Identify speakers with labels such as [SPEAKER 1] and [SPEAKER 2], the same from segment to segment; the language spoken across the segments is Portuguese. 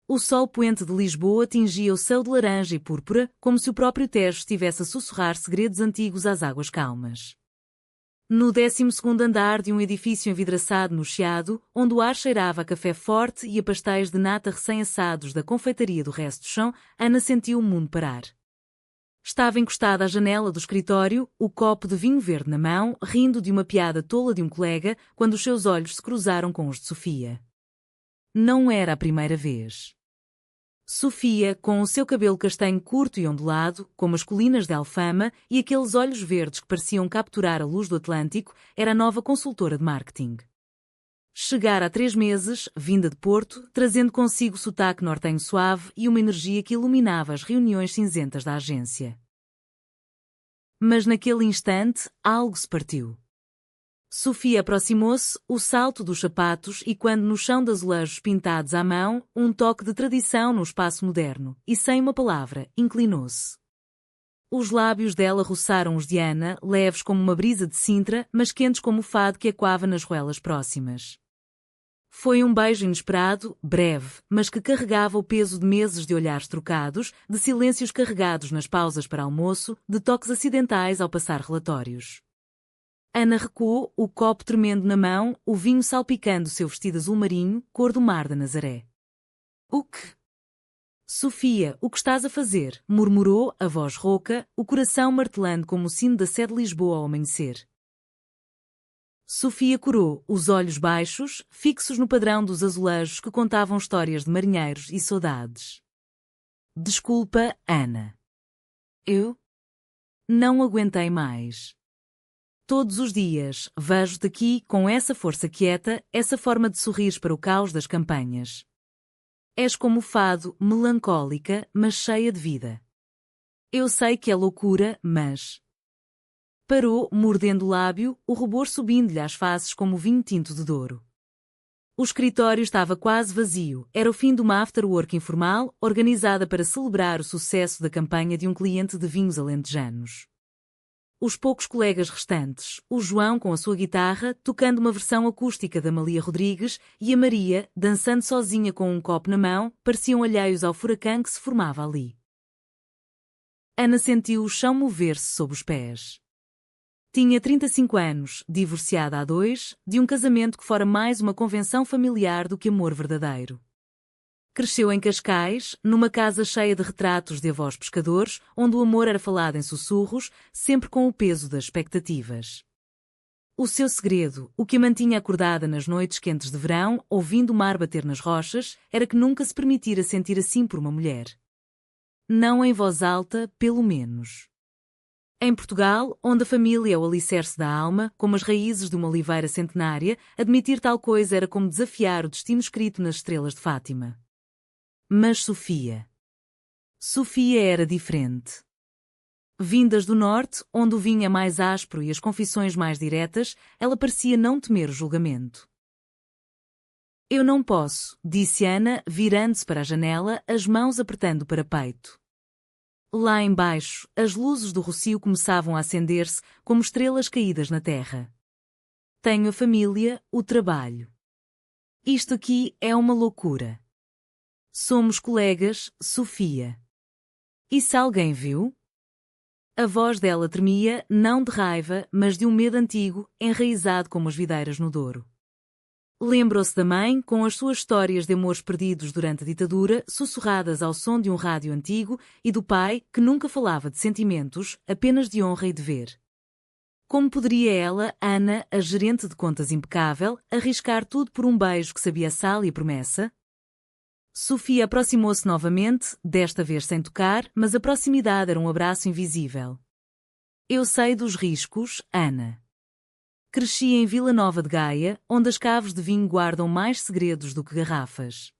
[SPEAKER 1] O sol poente de Lisboa tingia o céu de laranja e púrpura, como se o próprio Tejo estivesse a sussurrar segredos antigos às águas calmas. No 12º andar de um edifício envidraçado no Chiado, onde o ar cheirava a café forte e a pastéis de nata recém-assados da confeitaria do resto do chão, Ana sentiu o mundo parar. Estava encostada à janela do escritório, o copo de vinho verde na mão, rindo de uma piada tola de um colega, quando os seus olhos se cruzaram com os de Sofia. Não era a primeira vez. Sofia, com o seu cabelo castanho curto e ondulado, como as colinas de Alfama, e aqueles olhos verdes que pareciam capturar a luz do Atlântico, era a nova consultora de marketing. Chegara há 3 meses, vinda de Porto, trazendo consigo sotaque nortenho suave e uma energia que iluminava as reuniões cinzentas da agência. Mas naquele instante, algo se partiu. Sofia aproximou-se, o salto dos sapatos e quando no chão de azulejos pintados à mão, um toque de tradição no espaço moderno, e sem uma palavra, inclinou-se. Os lábios dela roçaram os de Ana, leves como uma brisa de Sintra, mas quentes como o fado que ecoava nas ruelas próximas. Foi um beijo inesperado, breve, mas que carregava o peso de meses de olhares trocados, de silêncios carregados nas pausas para almoço, de toques acidentais ao passar relatórios. Ana recuou, o copo tremendo na mão, o vinho salpicando seu vestido azul marinho, cor do mar da Nazaré. O que? Sofia, o que estás a fazer? Murmurou, a voz rouca, o coração martelando como o sino da sé de Lisboa ao amanhecer. Sofia corou, os olhos baixos, fixos no padrão dos azulejos que contavam histórias de marinheiros e saudades. Desculpa, Ana. Eu? Não aguentei mais. Todos os dias, vejo-te aqui com essa força quieta, essa forma de sorrir para o caos das campanhas. És como o fado, melancólica, mas cheia de vida. Eu sei que é loucura, mas... Parou, mordendo o lábio, o rubor subindo-lhe às faces como vinho tinto de Douro. O escritório estava quase vazio, era o fim de uma after-work informal, organizada para celebrar o sucesso da campanha de um cliente de vinhos alentejanos. Os poucos colegas restantes, o João com a sua guitarra, tocando uma versão acústica da Amália Rodrigues, e a Maria, dançando sozinha com um copo na mão, pareciam alheios ao furacão que se formava ali. Ana sentiu o chão mover-se sob os pés. Tinha 35 anos, divorciada há 2, de um casamento que fora mais uma convenção familiar do que amor verdadeiro. Cresceu em Cascais, numa casa cheia de retratos de avós pescadores, onde o amor era falado em sussurros, sempre com o peso das expectativas. O seu segredo, o que a mantinha acordada nas noites quentes de verão, ouvindo o mar bater nas rochas, era que nunca se permitira sentir assim por uma mulher. Não em voz alta, pelo menos. Em Portugal, onde a família é o alicerce da alma, como as raízes de uma oliveira centenária, admitir tal coisa era como desafiar o destino escrito nas estrelas de Fátima. Mas Sofia era diferente. Vindas do norte, onde o vinho é mais áspero e as confissões mais diretas, ela parecia não temer o julgamento. Eu não posso, disse Ana, virando-se para a janela, as mãos apertando para o peito. Lá embaixo, as luzes do Rocio começavam a acender-se como estrelas caídas na terra. Tenho a família, o trabalho. Isto aqui é uma loucura. Somos colegas, Sofia. E se alguém viu? A voz dela tremia, não de raiva, mas de um medo antigo, enraizado como as videiras no Douro. Lembrou-se da mãe, com as suas histórias de amores perdidos durante a ditadura, sussurradas ao som de um rádio antigo, e do pai, que nunca falava de sentimentos, apenas de honra e dever. Como poderia ela, Ana, a gerente de contas impecável, arriscar tudo por um beijo que sabia sal e promessa? Sofia aproximou-se novamente, desta vez sem tocar, mas a proximidade era um abraço invisível. Eu sei dos riscos, Ana. Cresci em Vila Nova de Gaia, onde as caves de vinho guardam mais segredos do que garrafas.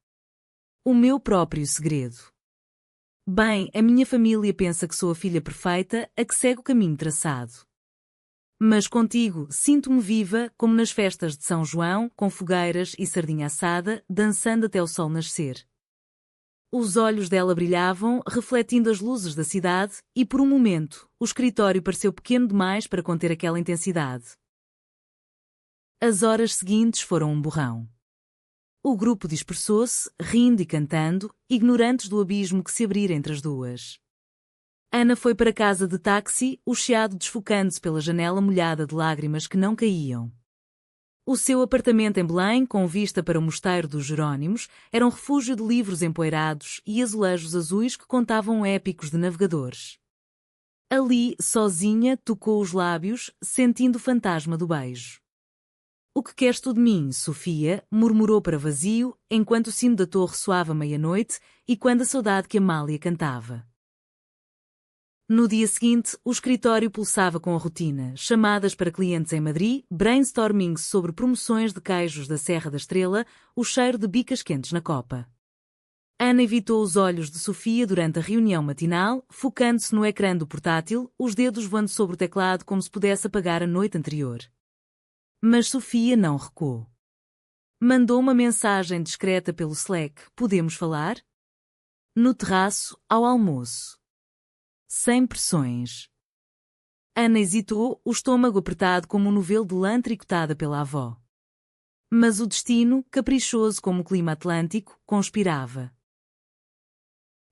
[SPEAKER 1] O meu próprio segredo. Bem, a minha família pensa que sou a filha perfeita, a que segue o caminho traçado. Mas contigo, sinto-me viva, como nas festas de São João, com fogueiras e sardinha assada, dançando até o sol nascer. Os olhos dela brilhavam, refletindo as luzes da cidade, e por um momento, o escritório pareceu pequeno demais para conter aquela intensidade. As horas seguintes foram um borrão. O grupo dispersou-se, rindo e cantando, ignorantes do abismo que se abrira entre as duas. Ana foi para casa de táxi, o chiado desfocando-se pela janela molhada de lágrimas que não caíam. O seu apartamento em Belém, com vista para o mosteiro dos Jerónimos, era um refúgio de livros empoeirados e azulejos azuis que contavam épicos de navegadores. Ali, sozinha, tocou os lábios, sentindo o fantasma do beijo. "O que queres tu de mim, Sofia?", murmurou para vazio, enquanto o sino da torre soava meia-noite e quando a saudade que Amália cantava. No dia seguinte, o escritório pulsava com a rotina, chamadas para clientes em Madrid, brainstormings sobre promoções de queijos da Serra da Estrela, o cheiro de bicas quentes na copa. Ana evitou os olhos de Sofia durante a reunião matinal, focando-se no ecrã do portátil, os dedos voando sobre o teclado como se pudesse apagar a noite anterior. Mas Sofia não recuou. Mandou uma mensagem discreta pelo Slack: "Podemos falar?" No terraço, ao almoço. Sem pressões. Ana hesitou, o estômago apertado como um novelo de lã tricotada pela avó. Mas o destino, caprichoso como o clima atlântico, conspirava.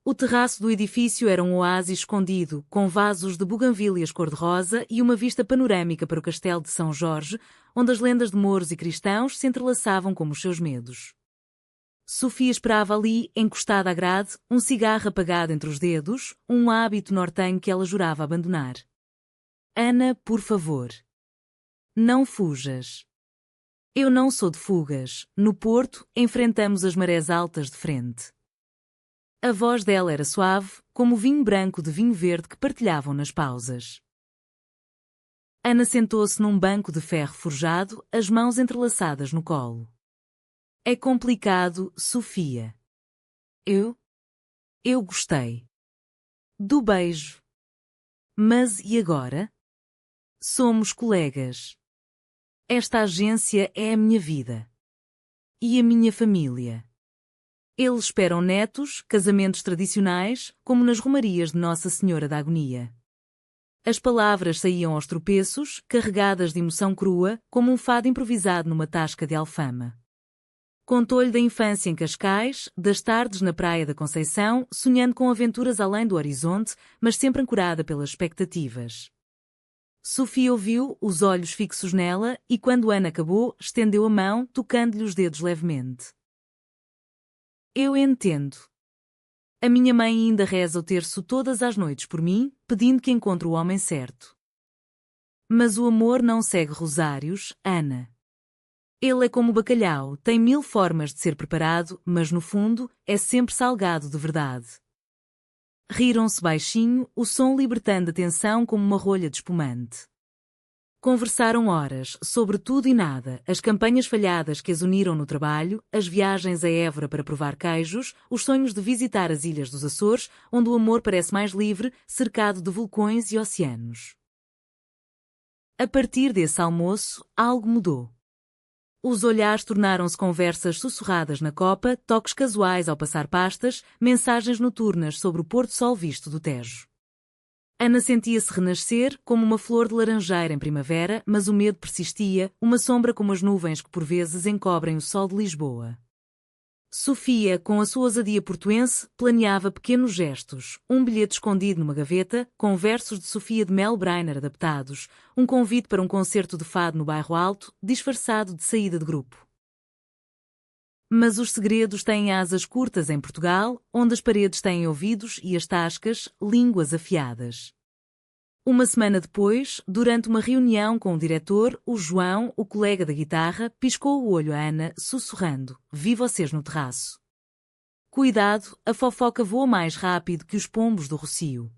[SPEAKER 1] O terraço do edifício era um oásis escondido, com vasos de buganvílias cor-de-rosa e uma vista panorâmica para o castelo de São Jorge, onde as lendas de mouros e cristãos se entrelaçavam como os seus medos. Sofia esperava ali, encostada à grade, um cigarro apagado entre os dedos, um hábito nortenho que ela jurava abandonar. "Ana, por favor. Não fujas. Eu não sou de fugas. No Porto, enfrentamos as marés altas de frente." A voz dela era suave, como o vinho branco de vinho verde que partilhavam nas pausas. Ana sentou-se num banco de ferro forjado, as mãos entrelaçadas no colo. "É complicado, Sofia. Eu gostei do beijo. Mas e agora? Somos colegas. Esta agência é a minha vida. E a minha família. Eles esperam netos, casamentos tradicionais, como nas romarias de Nossa Senhora da Agonia." As palavras saíam aos tropeços, carregadas de emoção crua, como um fado improvisado numa tasca de alfama. Contou-lhe da infância em Cascais, das tardes na Praia da Conceição, sonhando com aventuras além do horizonte, mas sempre ancorada pelas expectativas. Sofia ouviu, os olhos fixos nela, e quando Ana acabou, estendeu a mão, tocando-lhe os dedos levemente. "Eu entendo. A minha mãe ainda reza o terço todas as noites por mim, pedindo que encontre o homem certo. Mas o amor não segue rosários, Ana. Ele é como o bacalhau, tem 1000 formas de ser preparado, mas no fundo, é sempre salgado de verdade." Riram-se baixinho, o som libertando a tensão como uma rolha de espumante. Conversaram horas, sobre tudo e nada, as campanhas falhadas que as uniram no trabalho, as viagens a Évora para provar queijos, os sonhos de visitar as ilhas dos Açores, onde o amor parece mais livre, cercado de vulcões e oceanos. A partir desse almoço, algo mudou. Os olhares tornaram-se conversas sussurradas na copa, toques casuais ao passar pastas, mensagens noturnas sobre o pôr-do-sol visto do Tejo. Ana sentia-se renascer, como uma flor de laranjeira em primavera, mas o medo persistia, uma sombra como as nuvens que por vezes encobrem o sol de Lisboa. Sofia, com a sua ousadia portuense, planeava pequenos gestos, um bilhete escondido numa gaveta, com versos de Sofia de Mel Brainer adaptados, um convite para um concerto de fado no Bairro Alto, disfarçado de saída de grupo. Mas os segredos têm asas curtas em Portugal, onde as paredes têm ouvidos e as tascas, línguas afiadas. Uma semana depois, durante uma reunião com o diretor, o João, o colega da guitarra, piscou o olho a Ana, sussurrando: "Vi vocês no terraço." Cuidado, a fofoca voa mais rápido que os pombos do Rocio.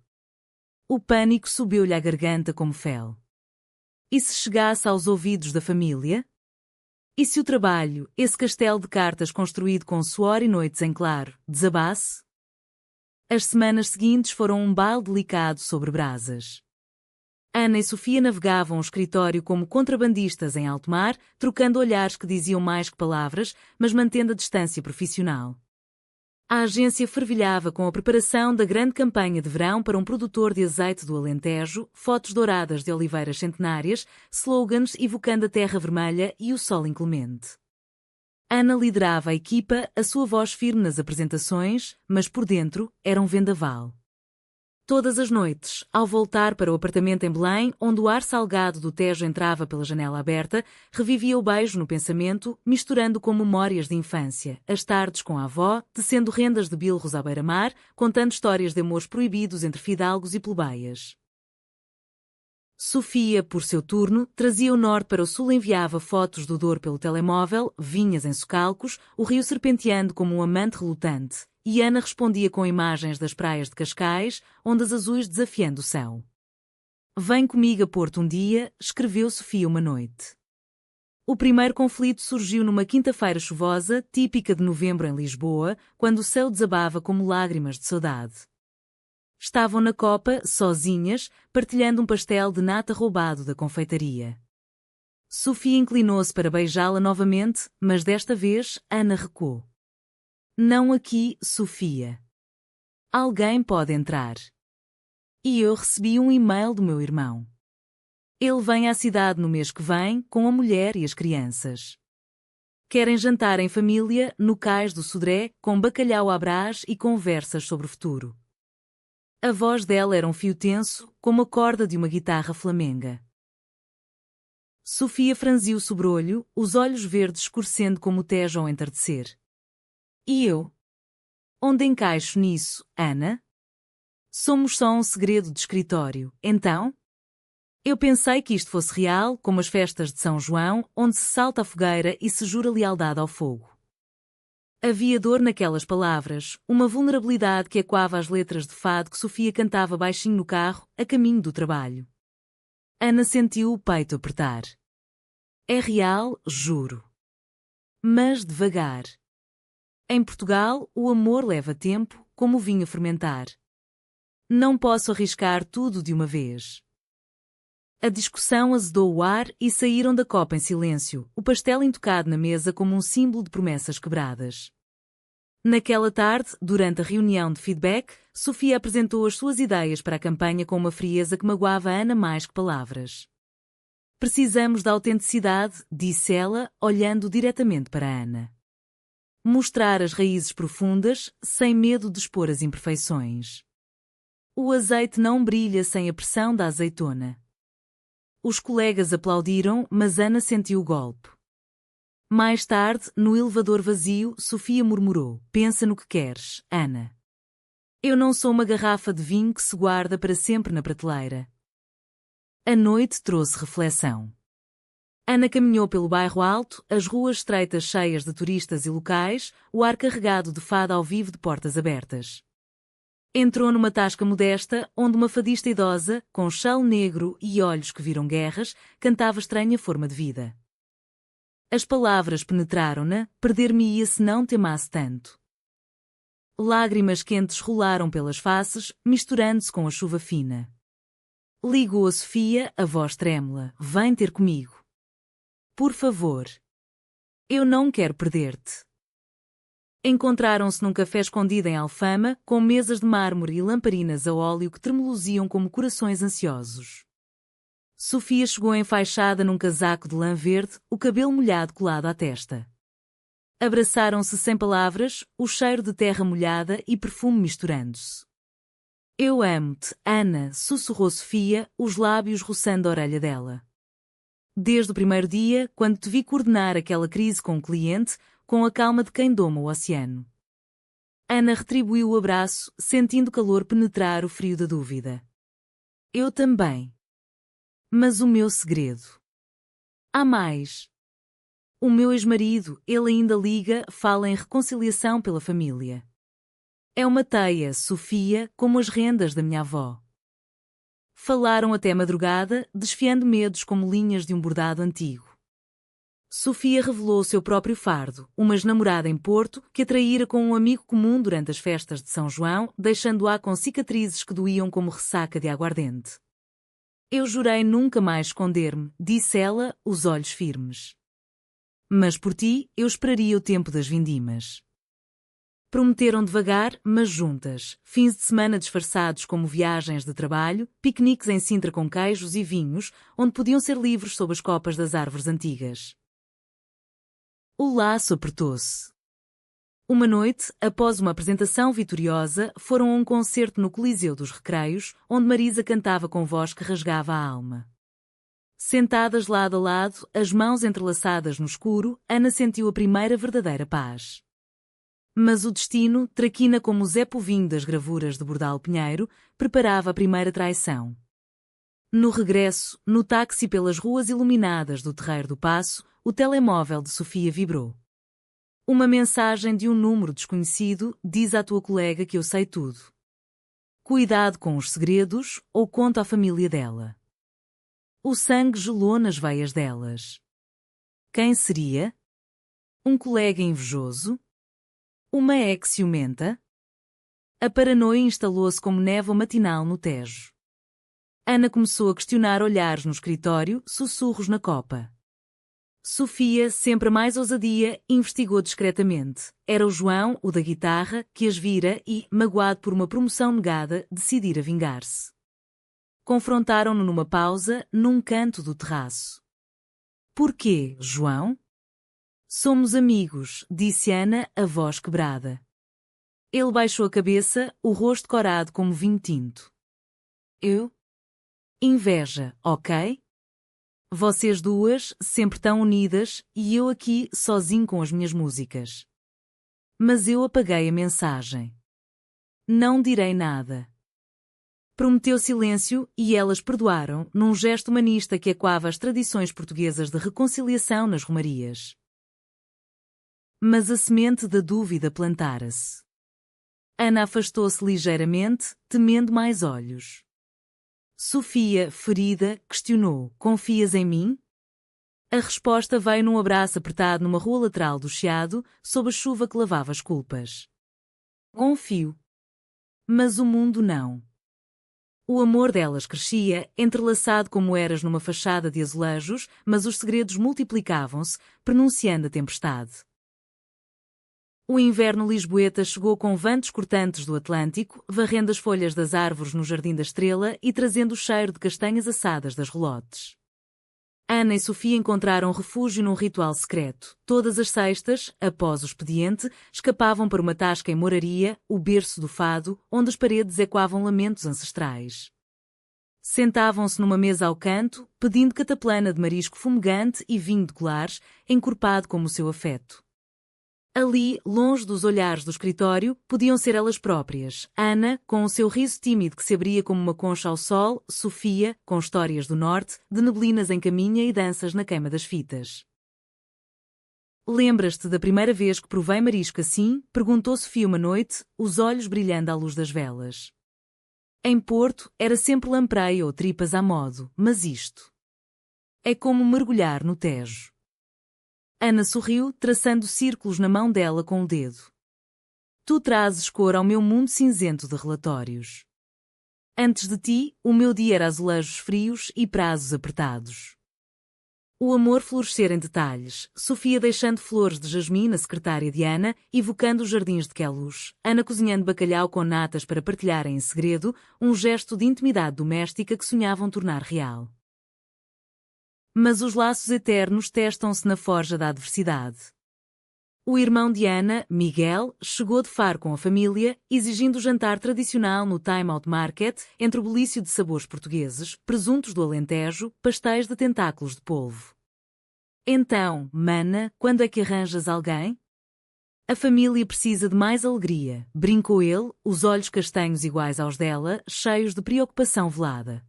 [SPEAKER 1] O pânico subiu-lhe à garganta como fel. E se chegasse aos ouvidos da família? E se o trabalho, esse castelo de cartas construído com suor e noites em claro, desabasse? As semanas seguintes foram um baile delicado sobre brasas. Ana e Sofia navegavam o escritório como contrabandistas em alto mar, trocando olhares que diziam mais que palavras, mas mantendo a distância profissional. A agência fervilhava com a preparação da grande campanha de verão para um produtor de azeite do Alentejo, fotos douradas de oliveiras centenárias, slogans evocando a terra vermelha e o sol inclemente. Ana liderava a equipa, a sua voz firme nas apresentações, mas por dentro era um vendaval. Todas as noites, ao voltar para o apartamento em Belém, onde o ar salgado do Tejo entrava pela janela aberta, revivia o beijo no pensamento, misturando com memórias de infância, as tardes com a avó, tecendo rendas de bilros à beira-mar, contando histórias de amores proibidos entre fidalgos e plebeias. Sofia, por seu turno, trazia o norte para o sul e enviava fotos do Douro pelo telemóvel, vinhas em socalcos, o rio serpenteando como um amante relutante, e Ana respondia com imagens das praias de Cascais, ondas azuis desafiando o céu. Vem comigo a Porto um dia, escreveu Sofia uma noite. O primeiro conflito surgiu numa quinta-feira chuvosa, típica de novembro em Lisboa, quando o céu desabava como lágrimas de saudade. Estavam na copa, sozinhas, partilhando um pastel de nata roubado da confeitaria. Sofia inclinou-se para beijá-la novamente, mas desta vez Ana recuou. Não aqui, Sofia. Alguém pode entrar. E eu recebi um e-mail do meu irmão. Ele vem à cidade no mês que vem, com a mulher e as crianças. Querem jantar em família, no cais do Sodré, com bacalhau à brás e conversas sobre o futuro. A voz dela era um fio tenso, como a corda de uma guitarra flamenga. Sofia franziu o sobrolho, os olhos verdes escurecendo como o Tejo ao entardecer. E eu? Onde encaixo nisso, Ana? Somos só um segredo de escritório, então? Eu pensei que isto fosse real, como as festas de São João, onde se salta a fogueira e se jura lealdade ao fogo. Havia dor naquelas palavras, uma vulnerabilidade que ecoava as letras de fado que Sofia cantava baixinho no carro, a caminho do trabalho. Ana sentiu o peito apertar. É real, juro. Mas devagar. Em Portugal, o amor leva tempo, como o vinho a fermentar. Não posso arriscar tudo de uma vez. A discussão azedou o ar e saíram da copa em silêncio, o pastel intocado na mesa como um símbolo de promessas quebradas. Naquela tarde, durante a reunião de feedback, Sofia apresentou as suas ideias para a campanha com uma frieza que magoava Ana mais que palavras. Precisamos de autenticidade, disse ela, olhando diretamente para Ana. Mostrar as raízes profundas, sem medo de expor as imperfeições. O azeite não brilha sem a pressão da azeitona. Os colegas aplaudiram, mas Ana sentiu o golpe. Mais tarde, no elevador vazio, Sofia murmurou: pensa no que queres, Ana. Eu não sou uma garrafa de vinho que se guarda para sempre na prateleira. A noite trouxe reflexão. Ana caminhou pelo bairro alto, as ruas estreitas cheias de turistas e locais, o ar carregado de fado ao vivo de portas abertas. Entrou numa tasca modesta, onde uma fadista idosa, com chale negro e olhos que viram guerras, cantava estranha forma de vida. As palavras penetraram-na, perder-me-ia se não te amasse tanto. Lágrimas quentes rolaram pelas faces, misturando-se com a chuva fina. Ligou a Sofia, a voz trêmula: vem ter comigo. Por favor. Eu não quero perder-te. Encontraram-se num café escondido em Alfama, com mesas de mármore e lamparinas a óleo que tremeluziam como corações ansiosos. Sofia chegou enfaixada num casaco de lã verde, o cabelo molhado colado à testa. Abraçaram-se sem palavras, o cheiro de terra molhada e perfume misturando-se. Eu amo-te, Ana, sussurrou Sofia, os lábios roçando a orelha dela. Desde o primeiro dia, quando te vi coordenar aquela crise com o cliente, com a calma de quem doma o oceano. Ana retribuiu o abraço, sentindo o calor penetrar o frio da dúvida. Eu também. Mas o meu segredo. Há mais. O meu ex-marido, ele ainda liga, fala em reconciliação pela família. É uma teia, Sofia, como as rendas da minha avó. Falaram até madrugada, desfiando medos como linhas de um bordado antigo. Sofia revelou o seu próprio fardo, uma ex-namorada em Porto, que a traíra com um amigo comum durante as festas de São João, deixando-a com cicatrizes que doíam como ressaca de aguardente. Eu jurei nunca mais esconder-me, disse ela, os olhos firmes. Mas por ti, eu esperaria o tempo das vindimas. Prometeram devagar, mas juntas, fins de semana disfarçados como viagens de trabalho, piqueniques em Sintra com queijos e vinhos, onde podiam ser livres sob as copas das árvores antigas. O laço apertou-se. Uma noite, após uma apresentação vitoriosa, foram a um concerto no Coliseu dos Recreios, onde Marisa cantava com voz que rasgava a alma. Sentadas lado a lado, as mãos entrelaçadas no escuro, Ana sentiu a primeira verdadeira paz. Mas o destino, traquina como o Zé Povinho das gravuras de Bordal Pinheiro, preparava a primeira traição. No regresso, no táxi pelas ruas iluminadas do Terreiro do Paço, o telemóvel de Sofia vibrou. Uma mensagem de um número desconhecido diz à tua colega que eu sei tudo. Cuidado com os segredos ou conta à família dela. O sangue gelou nas veias delas. Quem seria? Um colega invejoso? Uma ex ciumenta? A paranoia instalou-se como névoa matinal no Tejo. Ana começou a questionar olhares no escritório, sussurros na copa. Sofia, sempre a mais ousadia, investigou discretamente. Era o João, o da guitarra, que as vira e, magoado por uma promoção negada, decidira vingar-se. Confrontaram-no numa pausa, num canto do terraço. Porquê, João? Somos amigos, disse Ana, a voz quebrada. Ele baixou a cabeça, o rosto corado como vinho tinto. Eu? Inveja, ok? Vocês duas, sempre tão unidas, e eu aqui, sozinho com as minhas músicas. Mas eu apaguei a mensagem. Não direi nada. Prometeu silêncio, e elas perdoaram, num gesto humanista que ecoava as tradições portuguesas de reconciliação nas romarias. Mas a semente da dúvida plantara-se. Ana afastou-se ligeiramente, temendo mais olhos. Sofia, ferida, questionou: confias em mim? A resposta veio num abraço apertado numa rua lateral do Chiado, sob a chuva que lavava as culpas. Confio. Mas o mundo não. O amor delas crescia, entrelaçado como eras numa fachada de azulejos, mas os segredos multiplicavam-se, prenunciando a tempestade. O inverno lisboeta chegou com ventos cortantes do Atlântico, varrendo as folhas das árvores no Jardim da Estrela e trazendo o cheiro de castanhas assadas das relotes. Ana e Sofia encontraram refúgio num ritual secreto. Todas as sextas, após o expediente, escapavam para uma tasca em Moraria, o berço do fado, onde as paredes ecoavam lamentos ancestrais. Sentavam-se numa mesa ao canto, pedindo cataplana de marisco fumegante e vinho de colares, encorpado como o seu afeto. Ali, longe dos olhares do escritório, podiam ser elas próprias. Ana, com o seu riso tímido que se abria como uma concha ao sol, Sofia, com histórias do norte, de neblinas em caminha e danças na queima das fitas. Lembras-te da primeira vez que provei marisco assim? Perguntou Sofia uma noite, os olhos brilhando à luz das velas. Em Porto, era sempre lampreia ou tripas à modo, mas isto é como mergulhar no Tejo. Ana sorriu, traçando círculos na mão dela com o dedo. Tu trazes cor ao meu mundo cinzento de relatórios. Antes de ti, o meu dia era azulejos frios e prazos apertados. O amor florescer em detalhes, Sofia deixando flores de jasmim na secretária de Ana, evocando os jardins de Queluz, Ana cozinhando bacalhau com natas para partilharem em segredo, um gesto de intimidade doméstica que sonhavam tornar real. Mas os laços eternos testam-se na forja da adversidade. O irmão de Ana, Miguel, chegou de Faro com a família, exigindo o jantar tradicional no Time Out Market, entre o bulício de sabores portugueses, presuntos do Alentejo, pastéis de tentáculos de polvo. Então, mana, quando é que arranjas alguém? A família precisa de mais alegria, brincou ele, os olhos castanhos iguais aos dela, cheios de preocupação velada.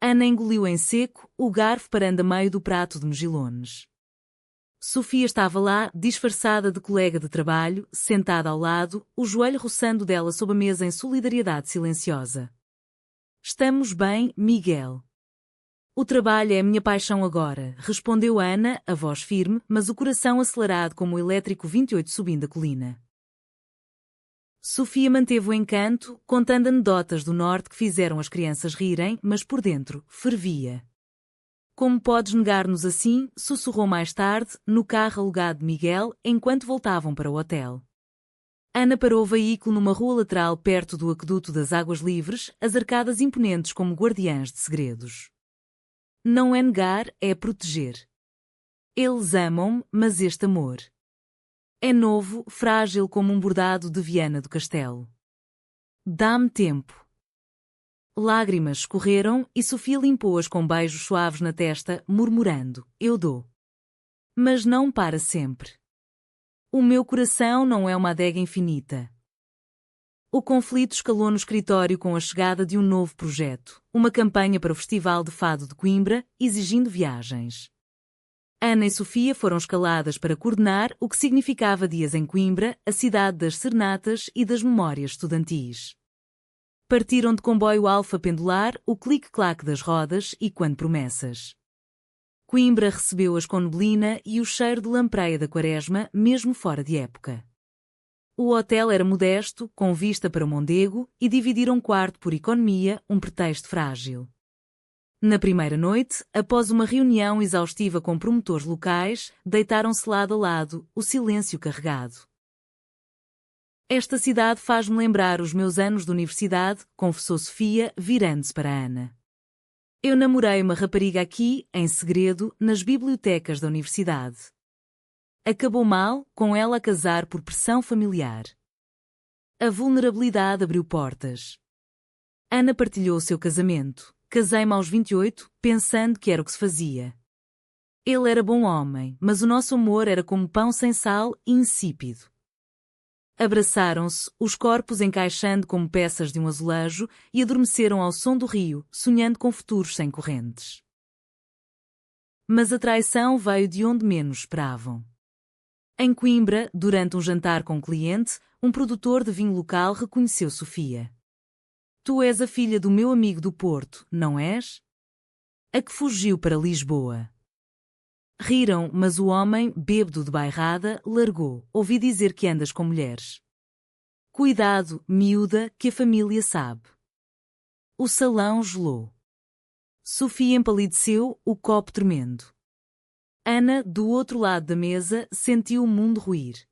[SPEAKER 1] Ana engoliu em seco, o garfo parando a meio do prato de megilones. Sofia estava lá, disfarçada de colega de trabalho, sentada ao lado, o joelho roçando dela sob a mesa em solidariedade silenciosa. Estamos bem, Miguel. O trabalho é a minha paixão agora, respondeu Ana, a voz firme, mas o coração acelerado como o elétrico 28 subindo a colina. Sofia manteve o encanto, contando anedotas do norte que fizeram as crianças rirem, mas por dentro, fervia. Como podes negar-nos assim? Sussurrou mais tarde, no carro alugado de Miguel, enquanto voltavam para o hotel. Ana parou o veículo numa rua lateral perto do aqueduto das Águas Livres, as arcadas imponentes como guardiãs de segredos. Não é negar, é proteger. Eles amam-me, mas este amor é novo, frágil como um bordado de Viana do Castelo. Dá-me tempo. Lágrimas escorreram e Sofia limpou-as com beijos suaves na testa, murmurando: Eu dou. Mas não para sempre. O meu coração não é uma adega infinita. O conflito escalou no escritório com a chegada de um novo projeto, uma campanha para o Festival de Fado de Coimbra, exigindo viagens. Ana e Sofia foram escaladas para coordenar o que significava dias em Coimbra, a cidade das serenatas e das memórias estudantis. Partiram de comboio alfa pendular, o clique-claque das rodas e quando promessas. Coimbra recebeu-as com neblina e o cheiro de lampreia da quaresma, mesmo fora de época. O hotel era modesto, com vista para o Mondego, e dividiram quarto por economia, um pretexto frágil. Na primeira noite, após uma reunião exaustiva com promotores locais, deitaram-se lado a lado, o silêncio carregado. Esta cidade faz-me lembrar os meus anos de universidade, confessou Sofia, virando-se para Ana. Eu namorei uma rapariga aqui, em segredo, nas bibliotecas da universidade. Acabou mal, com ela a casar por pressão familiar. A vulnerabilidade abriu portas. Ana partilhou o seu casamento. Casei-me aos 28, pensando que era o que se fazia. Ele era bom homem, mas o nosso amor era como pão sem sal e insípido. Abraçaram-se, os corpos encaixando como peças de um azulejo, e adormeceram ao som do rio, sonhando com futuros sem correntes. Mas a traição veio de onde menos esperavam. Em Coimbra, durante um jantar com um cliente, um produtor de vinho local reconheceu Sofia. Tu és a filha do meu amigo do Porto, não és? A que fugiu para Lisboa. Riram, mas o homem, bêbado de bairrada, largou. Ouvi dizer que andas com mulheres. Cuidado, miúda, que a família sabe. O salão gelou. Sofia empalideceu, o copo tremendo. Ana, do outro lado da mesa, sentiu o mundo ruir.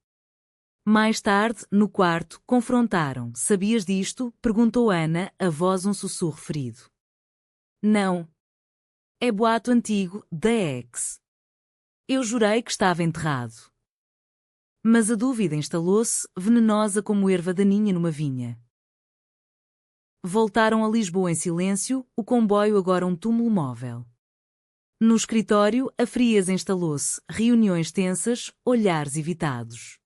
[SPEAKER 1] Mais tarde, no quarto, confrontaram. Sabias disto? Perguntou Ana, a voz um sussurro ferido. Não. É boato antigo, da ex. Eu jurei que estava enterrado. Mas a dúvida instalou-se, venenosa como erva daninha numa vinha. Voltaram a Lisboa em silêncio, o comboio agora um túmulo móvel. No escritório, a frieza instalou-se, reuniões tensas, olhares evitados.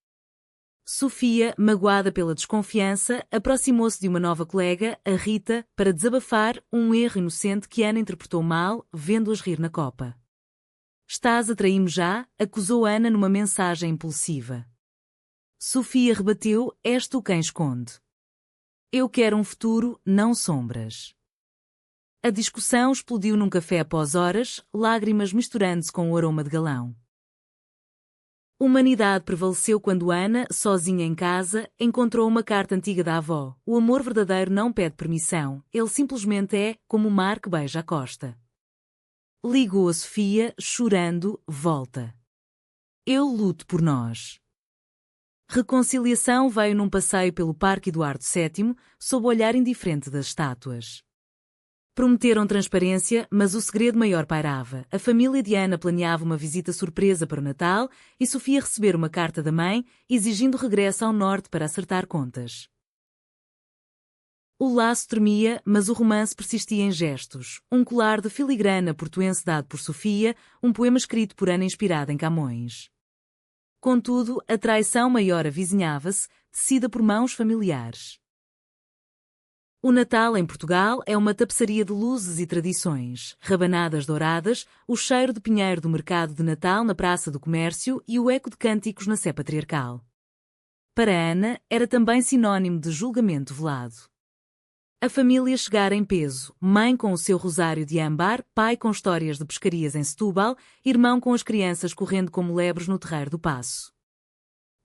[SPEAKER 1] Sofia, magoada pela desconfiança, aproximou-se de uma nova colega, a Rita, para desabafar um erro inocente que Ana interpretou mal, vendo-as rir na copa. Estás a trair-me já? Acusou Ana numa mensagem impulsiva. Sofia rebateu, és tu quem esconde. Eu quero um futuro, não sombras. A discussão explodiu num café após horas, lágrimas misturando-se com o aroma de galão. Humanidade prevaleceu quando Ana, sozinha em casa, encontrou uma carta antiga da avó. O amor verdadeiro não pede permissão, ele simplesmente é, como o mar que beija a costa. Ligou a Sofia, chorando, volta. Eu luto por nós. Reconciliação veio num passeio pelo Parque Eduardo VII, sob o olhar indiferente das estátuas. Prometeram transparência, mas o segredo maior pairava. A família de Ana planeava uma visita surpresa para o Natal e Sofia receber uma carta da mãe, exigindo regresso ao norte para acertar contas. O laço tremia, mas o romance persistia em gestos. Um colar de filigrana portuense dado por Sofia, um poema escrito por Ana inspirado em Camões. Contudo, a traição maior avizinhava-se, tecida por mãos familiares. O Natal em Portugal é uma tapeçaria de luzes e tradições, rabanadas douradas, o cheiro de pinheiro do mercado de Natal na Praça do Comércio e o eco de cânticos na Sé Patriarcal. Para Ana, era também sinónimo de julgamento velado. A família chegara em peso, mãe com o seu rosário de âmbar, pai com histórias de pescarias em Setúbal, irmão com as crianças correndo como lebres no terreiro do Paço.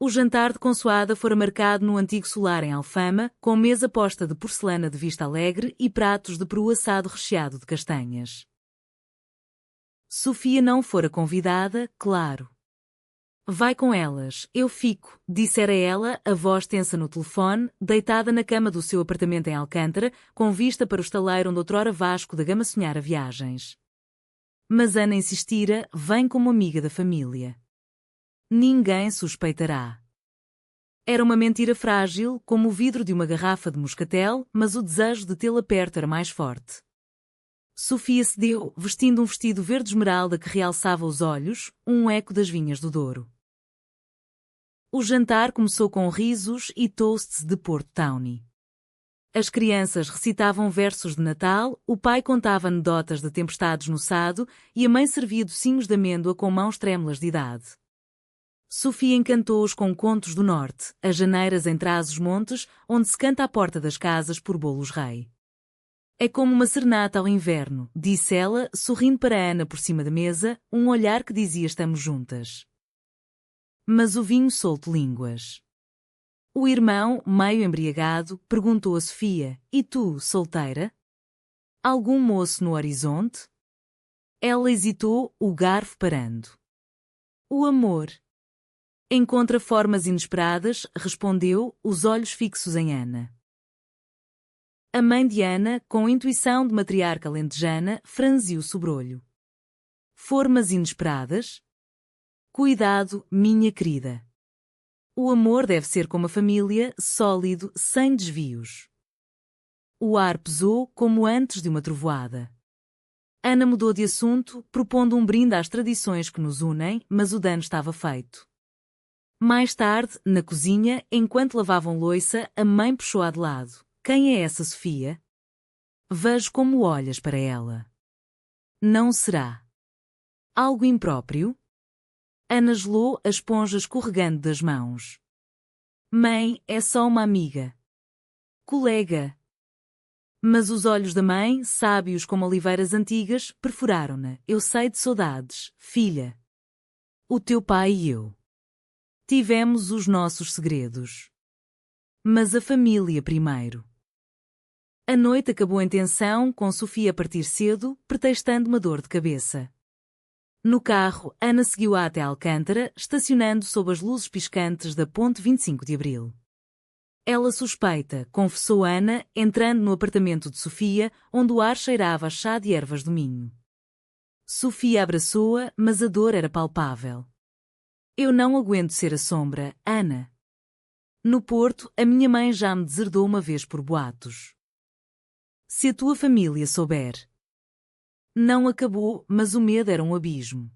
[SPEAKER 1] O jantar de consoada fora marcado no antigo solar em Alfama, com mesa posta de porcelana de Vista Alegre e pratos de peru assado recheado de castanhas. Sofia não fora convidada, claro. Vai com elas, eu fico, dissera ela, a voz tensa no telefone, deitada na cama do seu apartamento em Alcântara, com vista para o estaleiro onde outrora Vasco da Gama sonhara viagens. Mas Ana insistira: vem como amiga da família. Ninguém suspeitará. Era uma mentira frágil, como o vidro de uma garrafa de moscatel, mas o desejo de tê-la perto era mais forte. Sofia cedeu, vestindo um vestido verde esmeralda que realçava os olhos, um eco das vinhas do Douro. O jantar começou com risos e toasts de Port Tawny. As crianças recitavam versos de Natal, o pai contava anedotas de tempestades no Sado e a mãe servia docinhos de amêndoa com mãos trêmulas de idade. Sofia encantou-os com contos do norte, as janeiras em Trás-os-Montes, onde se canta à porta das casas por bolos-rei. É como uma serenata ao inverno, disse ela, sorrindo para Ana por cima da mesa, um olhar que dizia estamos juntas. Mas o vinho soltou línguas. O irmão, meio embriagado, perguntou a Sofia: e tu, solteira? Algum moço no horizonte? Ela hesitou, o garfo parando. O amor. Encontra formas inesperadas, respondeu, os olhos fixos em Ana. A mãe de Ana, com intuição de matriarca alentejana, franziu o sobrolho. Formas inesperadas? Cuidado, minha querida. O amor deve ser como a família, sólido, sem desvios. O ar pesou como antes de uma trovoada. Ana mudou de assunto, propondo um brinde às tradições que nos unem, mas o dano estava feito. Mais tarde, na cozinha, enquanto lavavam louça, a mãe puxou-a de lado. Quem é essa Sofia? Vejo como olhas para ela. Não será algo impróprio? Ana gelou, a esponja escorregando das mãos. Mãe, é só uma amiga. Colega. Mas os olhos da mãe, sábios como oliveiras antigas, perfuraram-na. Eu sei de saudades, filha. O teu pai e eu. Tivemos os nossos segredos. Mas a família primeiro. A noite acabou em tensão, com Sofia a partir cedo, pretextando uma dor de cabeça. No carro, Ana seguiu-a até Alcântara, estacionando sob as luzes piscantes da Ponte 25 de Abril. Ela suspeita, confessou Ana, entrando no apartamento de Sofia, onde o ar cheirava a chá de ervas do Minho. Sofia abraçou-a, mas a dor era palpável. Eu não aguento ser a sombra, Ana. No Porto, a minha mãe já me deserdou uma vez por boatos. Se a tua família souber. Não acabou, mas o medo era um abismo.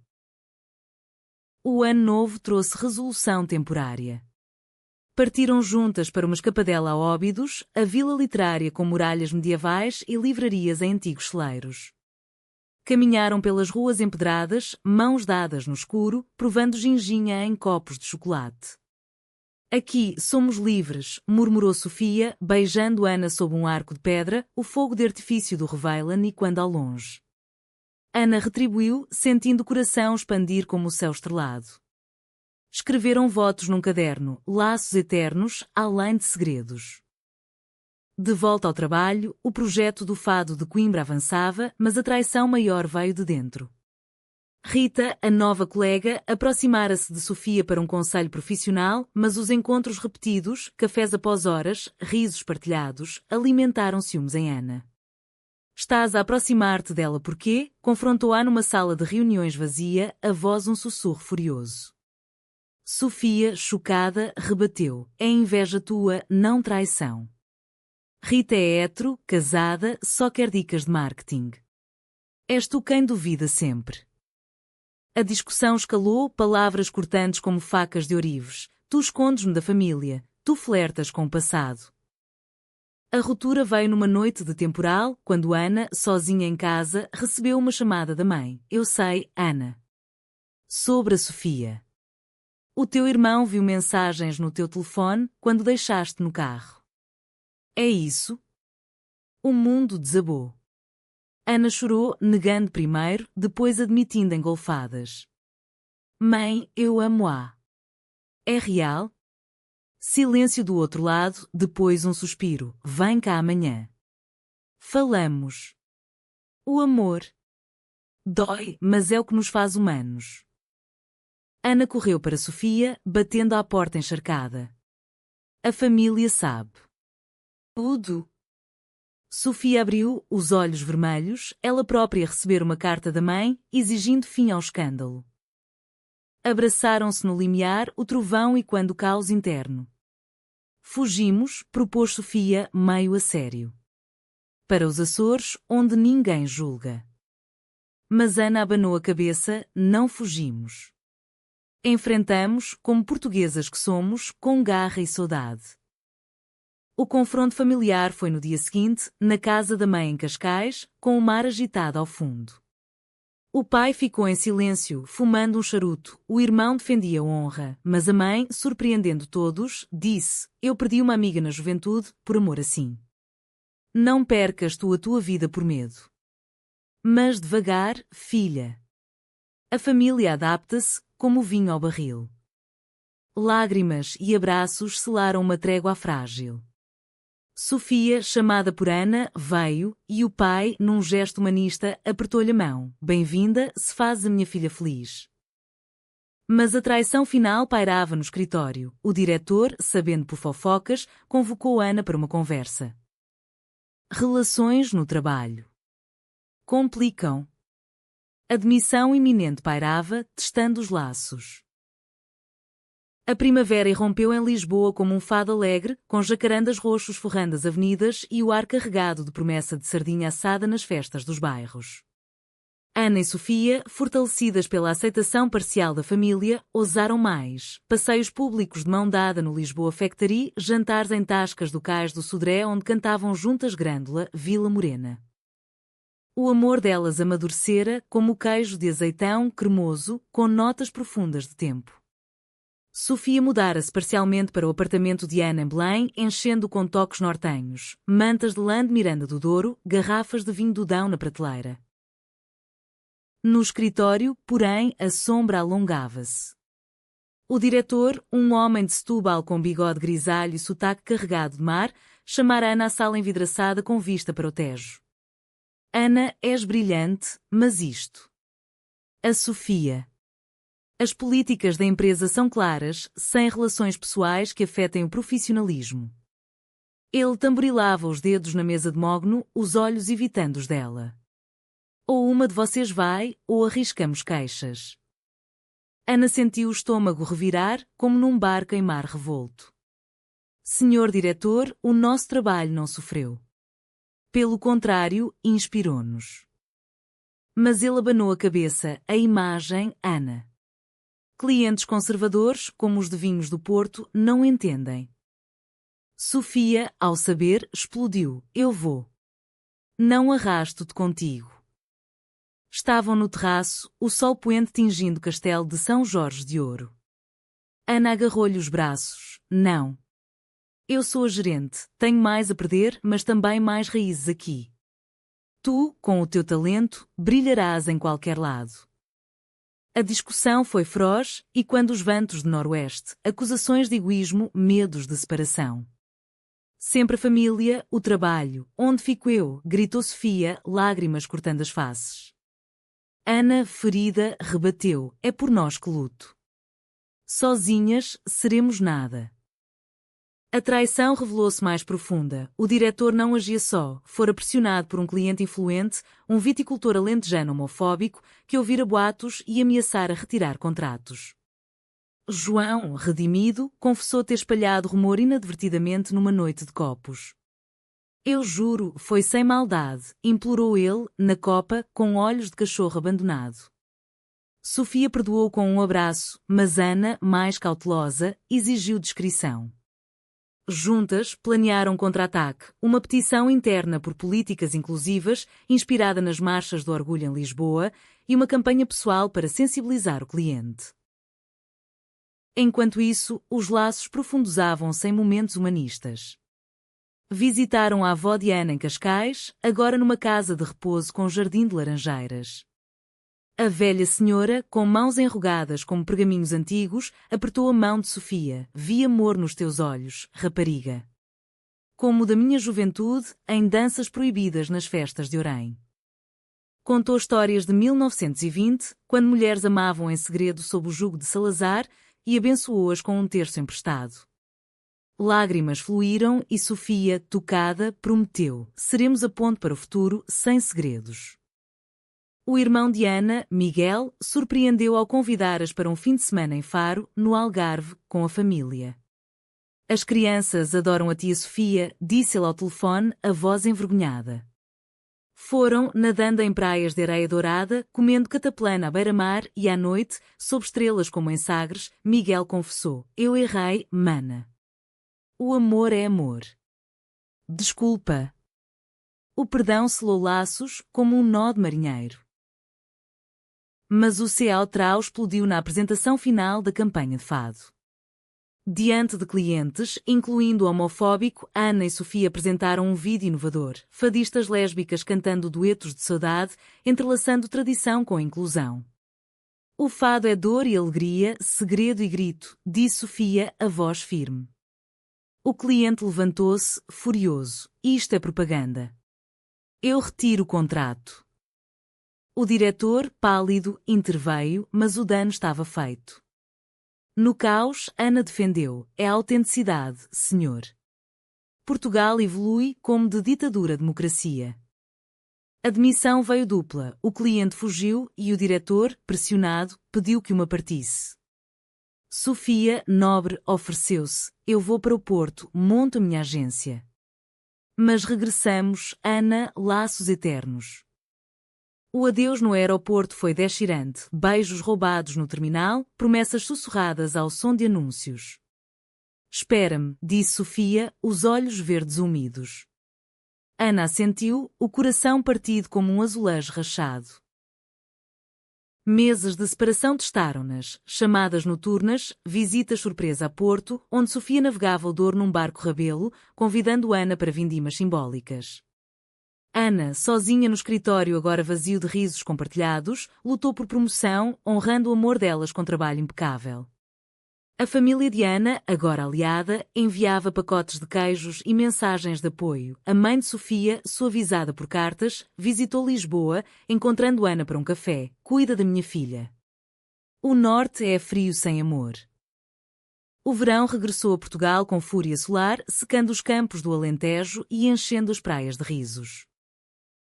[SPEAKER 1] O ano novo trouxe resolução temporária. Partiram juntas para uma escapadela a Óbidos, a vila literária com muralhas medievais e livrarias em antigos celeiros. Caminharam pelas ruas empedradas, mãos dadas no escuro, provando ginginha em copos de chocolate. Aqui somos livres, murmurou Sofia, beijando Ana sob um arco de pedra, o fogo de artifício do Reveilan e quando ao longe. Ana retribuiu, sentindo o coração expandir como o céu estrelado. Escreveram votos num caderno, laços eternos, além de segredos. De volta ao trabalho, o projeto do fado de Coimbra avançava, mas a traição maior veio de dentro. Rita, a nova colega, aproximara-se de Sofia para um conselho profissional, mas os encontros repetidos, cafés após horas, risos partilhados, alimentaram ciúmes em Ana. Estás a aproximar-te dela porquê? Confrontou-a numa sala de reuniões vazia, a voz um sussurro furioso. Sofia, chocada, rebateu. É inveja tua, não traição. Rita é hétero, casada, só quer dicas de marketing. És tu quem duvida sempre. A discussão escalou, palavras cortantes como facas de ourives. Tu escondes-me da família, tu flertas com o passado. A ruptura veio numa noite de temporal, quando Ana, sozinha em casa, recebeu uma chamada da mãe. Eu sei, Ana. Sobre a Sofia. O teu irmão viu mensagens no teu telefone quando deixaste no carro. É isso? O mundo desabou. Ana chorou, negando primeiro, depois admitindo engolfadas. Mãe, eu amo-a. É real? Silêncio do outro lado, depois um suspiro. Vem cá amanhã. Falamos. O amor. Dói, mas é o que nos faz humanos. Ana correu para Sofia, batendo à porta encharcada. A família sabe. Tudo. Sofia abriu, os olhos vermelhos, ela própria receber uma carta da mãe, exigindo fim ao escândalo. Abraçaram-se no limiar, o trovão e quando o caos interno. Fugimos, propôs Sofia, meio a sério. Para os Açores, onde ninguém julga. Mas Ana abanou a cabeça, não fugimos. Enfrentamos, como portuguesas que somos, com garra e saudade. O confronto familiar foi no dia seguinte, na casa da mãe em Cascais, com o mar agitado ao fundo. O pai ficou em silêncio, fumando um charuto, o irmão defendia a honra, mas a mãe, surpreendendo todos, disse: eu perdi uma amiga na juventude, por amor assim. Não percas tu a tua vida por medo. Mas devagar, filha. A família adapta-se, como o vinho ao barril. Lágrimas e abraços selaram uma trégua frágil. Sofia, chamada por Ana, veio, e o pai, num gesto humanista, apertou-lhe a mão. Bem-vinda, se fazes a minha filha feliz. Mas a traição final pairava no escritório. O diretor, sabendo por fofocas, convocou Ana para uma conversa. Relações no trabalho. Complicam. A demissão iminente pairava, testando os laços. A primavera irrompeu em Lisboa como um fado alegre, com jacarandas roxos forrando as avenidas e o ar carregado de promessa de sardinha assada nas festas dos bairros. Ana e Sofia, fortalecidas pela aceitação parcial da família, ousaram mais. Passeios públicos de mão dada no Lisboa Factory, jantares em tascas do cais do Sodré onde cantavam juntas Grândola, Vila Morena. O amor delas amadurecera como o queijo de azeitão cremoso, com notas profundas de tempo. Sofia mudara-se parcialmente para o apartamento de Ana em Belém, enchendo com toques nortenhos, mantas de lã de Miranda do Douro, garrafas de vinho do Dão na prateleira. No escritório, porém, a sombra alongava-se. O diretor, um homem de Setúbal com bigode grisalho e sotaque carregado de mar, chamara Ana à sala envidraçada com vista para o Tejo. Ana, és brilhante, mas isto. A Sofia. As políticas da empresa são claras, sem relações pessoais que afetem o profissionalismo. Ele tamborilava os dedos na mesa de mogno, os olhos evitando os dela. Ou uma de vocês vai, ou arriscamos queixas. Ana sentiu o estômago revirar, como num barco em mar revolto. Senhor diretor, o nosso trabalho não sofreu. Pelo contrário, inspirou-nos. Mas ele abanou a cabeça, a imagem, Ana. Clientes conservadores, como os de vinhos do Porto, não entendem. Sofia, ao saber, explodiu. Eu vou. Não arrasto-te contigo. Estavam no terraço, o sol poente tingindo o castelo de São Jorge de Ouro. Ana agarrou-lhe os braços. Não. Eu sou a gerente, tenho mais a perder, mas também mais raízes aqui. Tu, com o teu talento, brilharás em qualquer lado. A discussão foi feroz, e quando os ventos de noroeste, acusações de egoísmo, medos de separação. Sempre a família, o trabalho, onde fico eu, gritou Sofia, lágrimas cortando as faces. Ana, ferida, rebateu, é por nós que luto. Sozinhas, seremos nada. A traição revelou-se mais profunda. O diretor não agia só, fora pressionado por um cliente influente, um viticultor alentejano homofóbico, que ouvira boatos e ameaçara retirar contratos. João, redimido, confessou ter espalhado rumor inadvertidamente numa noite de copos. Eu juro, foi sem maldade, implorou ele, na copa, com olhos de cachorro abandonado. Sofia perdoou com um abraço, mas Ana, mais cautelosa, exigiu discrição. Juntas, planearam contra-ataque, uma petição interna por políticas inclusivas, inspirada nas marchas do orgulho em Lisboa, e uma campanha pessoal para sensibilizar o cliente. Enquanto isso, os laços profundizavam-se em momentos humanistas. Visitaram a avó de Ana em Cascais, agora numa casa de repouso com jardim de laranjeiras. A velha senhora, com mãos enrugadas como pergaminhos antigos, apertou a mão de Sofia. Vi amor nos teus olhos, rapariga. Como o da minha juventude, em danças proibidas nas festas de Orém. Contou histórias de 1920, quando mulheres amavam em segredo sob o jugo de Salazar, e abençoou-as com um terço emprestado. Lágrimas fluíram e Sofia, tocada, prometeu: seremos a ponte para o futuro, sem segredos. O irmão de Ana, Miguel, surpreendeu ao convidar-as para um fim de semana em Faro, no Algarve, com a família. As crianças adoram a tia Sofia, disse ele ao telefone, a voz envergonhada. Foram nadando em praias de areia dourada, comendo cataplana à beira-mar e à noite, sob estrelas como em Sagres, Miguel confessou: eu errei, mana. O amor é amor. Desculpa. O perdão selou laços, como um nó de marinheiro. Mas o Ceau Trau explodiu na apresentação final da campanha de fado. Diante de clientes, incluindo o homofóbico, Ana e Sofia apresentaram um vídeo inovador, fadistas lésbicas cantando duetos de saudade, entrelaçando tradição com inclusão. O fado é dor e alegria, segredo e grito, disse Sofia, a voz firme. O cliente levantou-se, furioso. Isto é propaganda. Eu retiro o contrato. O diretor, pálido, interveio, mas o dano estava feito. No caos, Ana defendeu: é a autenticidade, senhor. Portugal evolui como de ditadura à democracia. A demissão veio dupla, o cliente fugiu e o diretor, pressionado, pediu que uma partisse. Sofia, nobre, ofereceu-se: eu vou para o Porto, monto a minha agência. Mas regressamos, Ana, laços eternos. O adeus no aeroporto foi descirante, beijos roubados no terminal, promessas sussurradas ao som de anúncios. Espera-me, disse Sofia, os olhos verdes úmidos. Ana assentiu, o coração partido como um azulejo rachado. Meses de separação testaram-nas, chamadas noturnas, visitas surpresa a Porto, onde Sofia navegava o Douro num barco rabelo, convidando Ana para vindimas simbólicas. Ana, sozinha no escritório agora vazio de risos compartilhados, lutou por promoção, honrando o amor delas com trabalho impecável. A família de Ana, agora aliada, enviava pacotes de queijos e mensagens de apoio. A mãe de Sofia, suavizada por cartas, visitou Lisboa, encontrando Ana para um café. Cuida da minha filha. O norte é frio sem amor. O verão regressou a Portugal com fúria solar, secando os campos do Alentejo e enchendo as praias de risos.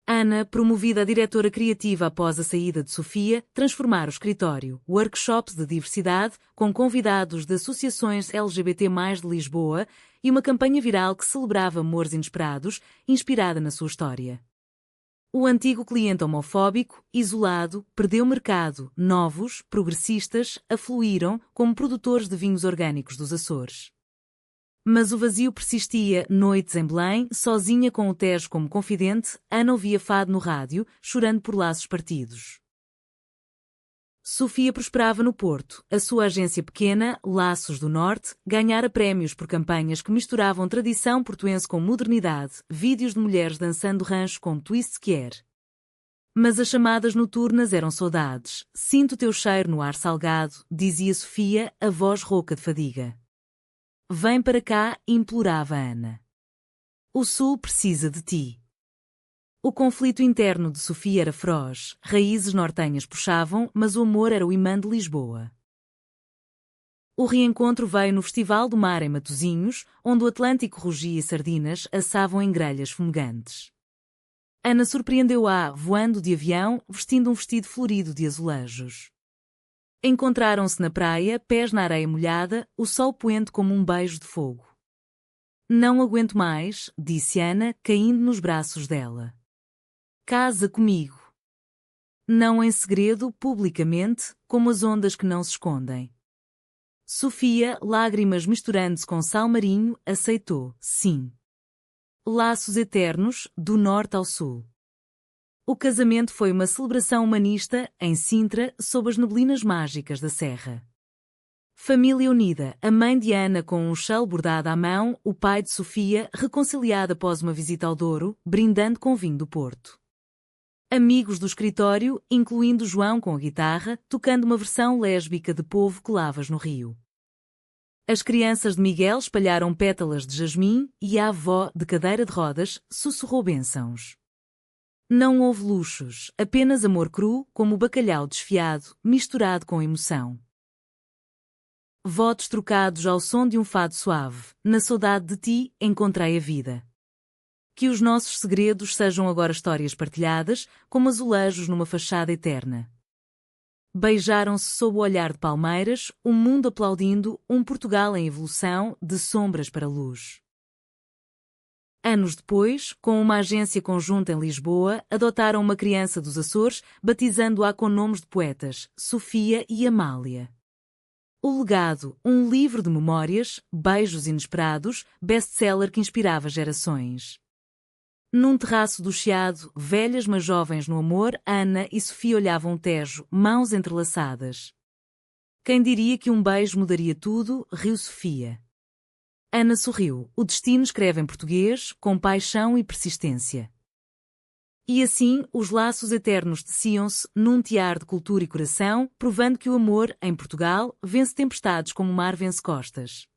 [SPEAKER 1] Ana, promovida a diretora criativa após a saída de Sofia, transformara o escritório, workshops de diversidade, com convidados de associações LGBT+ de Lisboa e uma campanha viral que celebrava amores inesperados, inspirada na sua história. O antigo cliente homofóbico, isolado, perdeu mercado, novos, progressistas, afluíram como produtores de vinhos orgânicos dos Açores. Mas o vazio persistia. Noites em Belém, sozinha com o Tejo como confidente, Ana ouvia fado no rádio, chorando por laços partidos. Sofia prosperava no Porto. A sua agência pequena, Laços do Norte, ganhara prémios por campanhas que misturavam tradição portuense com modernidade, vídeos de mulheres dançando rancho com twist quer. Mas as chamadas noturnas eram saudades. Sinto o teu cheiro no ar salgado, dizia Sofia, a voz rouca de fadiga. Vem para cá, implorava Ana. O Sul precisa de ti. O conflito interno de Sofia era feroz, raízes nortenhas puxavam, mas o amor era o imã de Lisboa. O reencontro veio no Festival do Mar em Matosinhos, onde o Atlântico rugia e sardinas assavam em grelhas fumegantes. Ana surpreendeu-a voando de avião, vestindo um vestido florido de azulejos. Encontraram-se na praia, pés na areia molhada, o sol poente como um beijo de fogo. Não aguento mais, disse Ana, caindo nos braços dela. Casa comigo. Não em segredo, publicamente, como as ondas que não se escondem. Sofia, lágrimas misturando-se com sal marinho, aceitou, sim. Laços eternos, do norte ao sul. O casamento foi uma celebração humanista, em Sintra, sob as neblinas mágicas da serra. Família unida, a mãe de Ana com um chale bordado à mão, o pai de Sofia, reconciliado após uma visita ao Douro, brindando com vinho do Porto. Amigos do escritório, incluindo João com a guitarra, tocando uma versão lésbica de Povo que lavas no rio. As crianças de Miguel espalharam pétalas de jasmim e a avó, de cadeira de rodas, sussurrou bênçãos. Não houve luxos, apenas amor cru, como o bacalhau desfiado, misturado com emoção. votos trocados ao som de um fado suave. Na saudade de ti, encontrei a vida. Que os nossos segredos sejam agora histórias partilhadas, como azulejos numa fachada eterna. Beijaram-se sob o olhar de palmeiras, um mundo aplaudindo, um Portugal em evolução, de sombras para luz. Anos depois, com uma agência conjunta em Lisboa, adotaram uma criança dos Açores, batizando-a com nomes de poetas, Sofia e Amália. O Legado, um livro de memórias, beijos inesperados, best-seller que inspirava gerações. Num terraço do Chiado, velhas mas jovens no amor, Ana e Sofia olhavam o Tejo, mãos entrelaçadas. Quem diria que um beijo mudaria tudo, riu Sofia. Ana sorriu. O destino escreve em português, com paixão e persistência. E assim, os laços eternos teciam-se num tiar de cultura e coração, provando que o amor, em Portugal, vence tempestades como o mar vence costas.